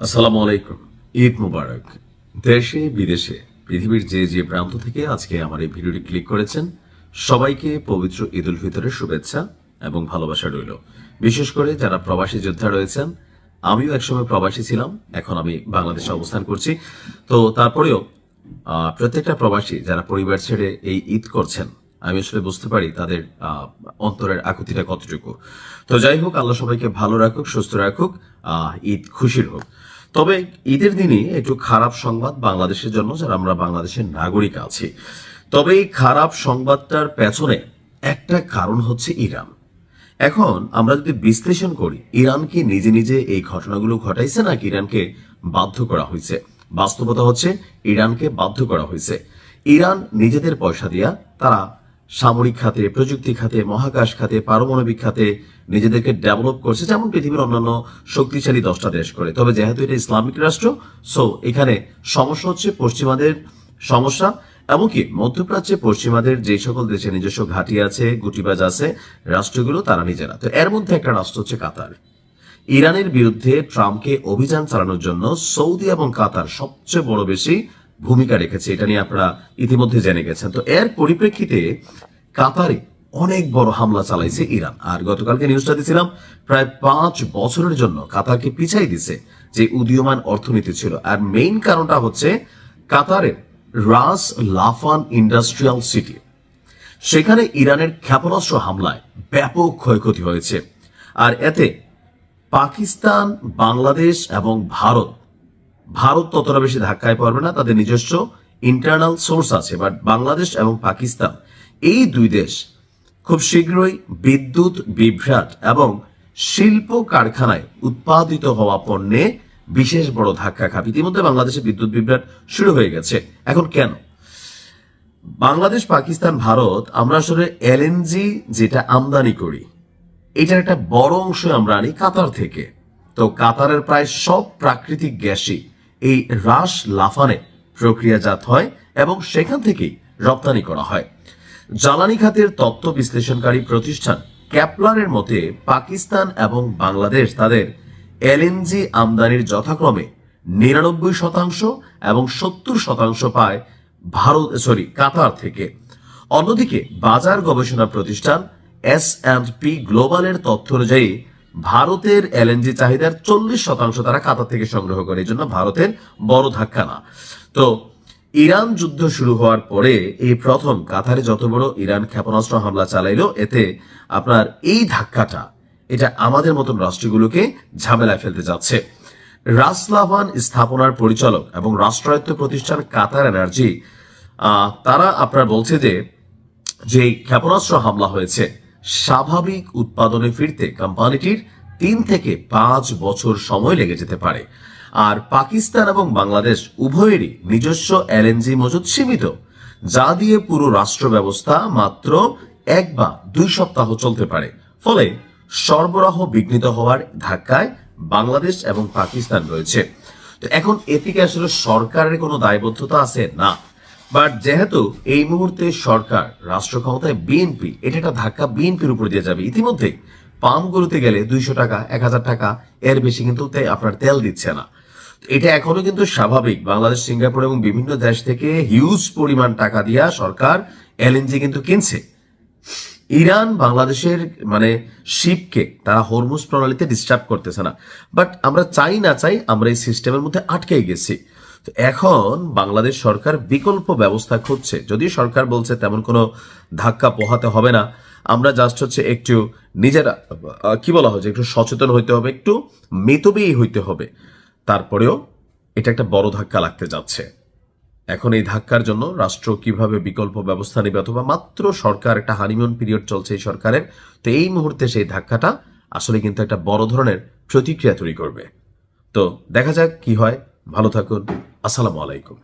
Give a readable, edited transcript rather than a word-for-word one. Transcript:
আসসালামু আলাইকুম। ঈদ মুবারক। দেশে বিদেশে পৃথিবীর যে যে প্রান্ত থেকে আজকে আমার এই ভিডিওটি ক্লিক করেছেন সবাইকে পবিত্র ঈদ উল ফিতরের শুভেচ্ছা এবং ভালোবাসা রইল। বিশেষ করে যারা প্রবাসী যোদ্ধা রয়েছেন, আমিও একসময় প্রবাসী ছিলাম, এখন আমি বাংলাদেশে অবস্থান করছি। তো তারপরেও প্রত্যেকটা প্রবাসী যারা পরিবার ছেড়ে এই ঈদ করছেন, আমি আসলে বুঝতে পারি তাদের অন্তরের আকুতিটা কতটুকু। তো যাই হোক, আল্লাহ সবাইকে ভালো রাখুক, সুস্থ রাখুক, ঈদ খুশির হোক। তবে ঈদের দিনই একটু খারাপ সংবাদ বাংলাদেশের জন্য, যারা আমরা বাংলাদেশের নাগরিক আছি। তবে এই খারাপ সংবাদটার পেছনে একটা কারণ হচ্ছে ইরান। এখন আমরা যদি বিশ্লেষণ করি, ইরান কি নিজে নিজে এই ঘটনাগুলো ঘটাইছে নাকি ইরানকে বাধ্য করা হয়েছে? বাস্তবতা হচ্ছে ইরানকে বাধ্য করা হয়েছে। ইরান নিজেদের পয়সা দিয়া তারা সামরিক খাতে, প্রযুক্তি খাতে, মহাকাশ খাতে, পারমাণবিক খাতে নিজেদেরকে ডেভেলপ করছে, যেমন পৃথিবীর অন্যান্য শক্তিশালী 10টা দেশ করে। তবে যেহেতু এটা ইসলামিক রাষ্ট্র, সো এখানে সমস্যা হচ্ছে পশ্চিমাদের সমস্যা। এমনকি মধ্যপ্রাচ্যে পশ্চিমাদের যে সকল দেশে নিজস্ব ঘাঁটি আছে, গুটিবাজ আছে, রাষ্ট্রগুলো তারা নিজেরা। তো এর মধ্যে একটা রাষ্ট্র হচ্ছে কাতার। ইরানের বিরুদ্ধে ট্রাম্পকে অভিযান চালানোর জন্য সৌদি এবং কাতার সবচেয়ে বড় বেশি ভূমিকা রেখেছে, এটা নিয়ে আপনারা ইতিমধ্যে জেনে গেছেন। তো এর পরিপ্রেক্ষিতে কাতারে অনেক বড় হামলা চালাইছে ইরান। আর গতকালকে নিউজটা দিয়েছিলাম, প্রায় 5 বছরের জন্য কাতারকে পিছাই দিছে যে উদীয়মান অর্থনীতি ছিল। আর মেইন কারণটা হচ্ছে কাতারের রাস লাফান ইন্ডাস্ট্রিয়াল সিটি, সেখানে ইরানের ক্ষেপণাস্ত্র হামলায় ব্যাপক ক্ষয়ক্ষতি হয়েছে। আর এতে পাকিস্তান, বাংলাদেশ এবং ভারত ততটা বেশি ধাক্কায় পড়বে না, তাদের নিজস্ব ইন্টারনাল সোর্স আছে। বাট বাংলাদেশ এবং পাকিস্তান, এই দুই দেশ খুব শীঘ্রই বিদ্যুৎ বিভ্রাট এবং শিল্প কারখানায় উৎপাদিত হওয়া পণ্যে বিশেষ বড় ধাক্কা খাবে। ইতিমধ্যে বাংলাদেশে বিদ্যুৎ বিভ্রাট শুরু হয়ে গেছে। এখন কেন? বাংলাদেশ, পাকিস্তান, ভারত, আমরা আসলে এলএনজি যেটা আমদানি করি, এটার একটা বড় অংশ আমরা আনি কাতার থেকে। তো কাতারের প্রায় সব প্রাকৃতিক গ্যাসই এই রাস লাফানে প্রক্রিয়াজাত হয় এবং সেখান থেকেই রপ্তানি করা হয়। জ্বালানি খাতের তথ্য বিশ্লেষণকারী প্রতিষ্ঠান ক্যাপলারের মতে পাকিস্তান এবং বাংলাদেশ তাদের এলএনজি আমদানির যথাক্রমে 99% এবং 70% পায় কাতার থেকে। অন্যদিকে বাজার গবেষণা প্রতিষ্ঠান S&P গ্লোবালের তথ্য অনুযায়ী ভারতের এলএনজি চাহিদার 40% তারা কাতার থেকে সংগ্রহ করে। এই জন্য ভারতের বড় ধাক্কা না। তো ইরান যুদ্ধ শুরু হওয়ার পরে এই প্রথম কাতারে যত বড় ইরান ক্ষেপণাস্ত্র হামলা চালাইলো, এতে আপনার এই ধাক্কাটা এটা আমাদের মতন রাষ্ট্রগুলোকে ঝামেলায় ফেলতে যাচ্ছে। রাসলাভান স্থাপনার পরিচালক এবং রাষ্ট্রায়ত্ত প্রতিষ্ঠান কাতার এনার্জি, তারা আপনার বলছে যে ক্ষেপণাস্ত্র হামলা হয়েছে, স্বাভাবিক উৎপাদনে ফিরতে কোম্পানিটির 3 থেকে 5 বছর সময় লেগে যেতে পারে। আর পাকিস্তান এবং বাংলাদেশ উভয়েরই নিজস্ব এলএনজি মজুদ সীমিত, যা দিয়ে পুরো রাষ্ট্র ব্যবস্থা মাত্র 1 বা 2 সপ্তাহ চলতে পারে। ফলে সরবরাহ বিঘ্নিত হওয়ার ধাক্কায় বাংলাদেশ এবং পাকিস্তান রয়েছে। তো এখন এদিকে আসলে সরকারের কোনো দায়বদ্ধতা আছে না। বাট যেহেতু এই মুহূর্তে সরকার, রাষ্ট্র ক্ষমতায় বিএনপি, এটা একটা ধাক্কা বিএনপির উপর দিয়ে যাবে। ইতিমধ্যে পাম্পগুলোতে গেলে 200 টাকা, 1000 টাকা, এর বেশি কিন্তু আপনার তেল দিচ্ছে না। এটা এখনো কিন্তু স্বাভাবিক। বাংলাদেশ, সিঙ্গাপুর এবং বিভিন্ন দেশ থেকে হিউজ পরিমাণ টাকা দিয়া সরকার এলএনজি কিন্তু কিনছে। ইরান বাংলাদেশের শিপকে তারা হরমুজ প্রণালীতে ডিস্টার্ব করতেছে না। বাট আমরা চাই না চাই আমরা এই সিস্টেমের মধ্যে আটকে গেছি। তো এখন বাংলাদেশ সরকার বিকল্প ব্যবস্থা খুঁজছে। যদিও সরকার বলছে তেমন কোনো ধাক্কা পোহাতে হবে না, আমরা জাস্ট হচ্ছে একটু নিজেরা কি বলা হচ্ছে, একটু সচেতন হইতে হবে, একটু মিতব্যয়ী হইতে হবে। তারপরেও এটা একটা বড় ধাক্কা লাগতে যাচ্ছে। এখন এই ধাক্কার জন্য রাষ্ট্র কিভাবে বিকল্প ব্যবস্থা নেবে, অথবা মাত্র সরকার, একটা হানিমুন পিরিয়ড চলছে এই সরকারের, তো এই মুহূর্তে সেই ধাক্কাটা আসলে কিন্তু একটা বড় ধরনের প্রতিক্রিয়া তৈরি করবে। তো দেখা যাক কি হয়। ভালো থাকুন। আসসালামু আলাইকুম।